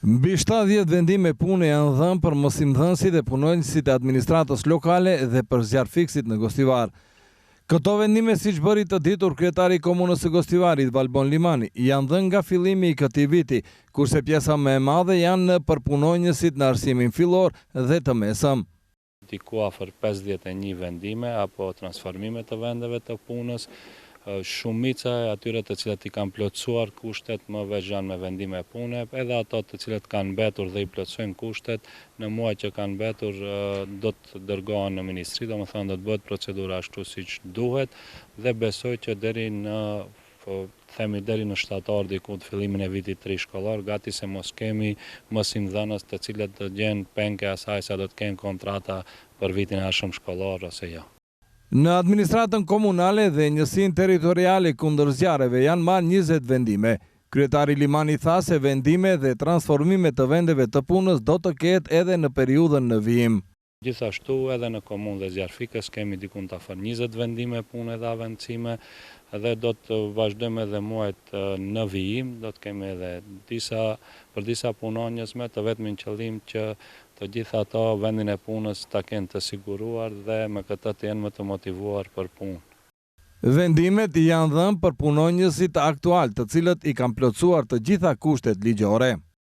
Mbi 70 vendime pune janë dhënë për mosimdhënësit dhe punonjësit e administratës lokale dhe për zjarfiksit në Gostivar. Këto vendime, siç bëri të ditur kryetari i komunës së Gostivarit, Valbon Limani, janë dhënë nga fillimi i këtij viti, kurse pjesa më e madhe janë për punonjësit në arsimin fillor dhe të mesëm. Diku afër 51 vendime apo transformime të vendeve të punës, shumica e atyre të cilat i kanë plotësuar kushtet më veçan me vendime pune, edhe ato të cilat kanë mbetur dhe i plotësojnë kushtet në muaj që kanë mbetur do të dërgohen në ministri, domethënë do të bëhet procedura ashtu siç duhet dhe besoj që deri në shtator diku të fillimin e vitit 3 shkollor, gati se mos kemi mosimdhënës të cilët të gjenë penke asaj sa do të kenë kontrata për vitin e ardhshëm shkollor ose jo. Në administratën komunale dhe njësinë territoriale kundër zjarreve janë marrë 20 vendime. Kryetari Limani tha se vendime dhe transformime të vendeve të punës do të ketë edhe në periudhën në vijim. Gjithashtu edhe në komunë dhe Zjarfikës kemi diku të afër 20 vendime pune dhe avancime dhe do të vazhdojmë edhe muajt në vijim, do të kemi edhe për disa punonjës me të vetmin qëllim që të gjitha ato vendin e punës ta kenë të siguruar dhe me këtë të jenë më të motivuar për punë. Vendimet janë dhënë për punonjësit aktual, të cilët i kanë plotësuar të gjitha kushtet ligjore.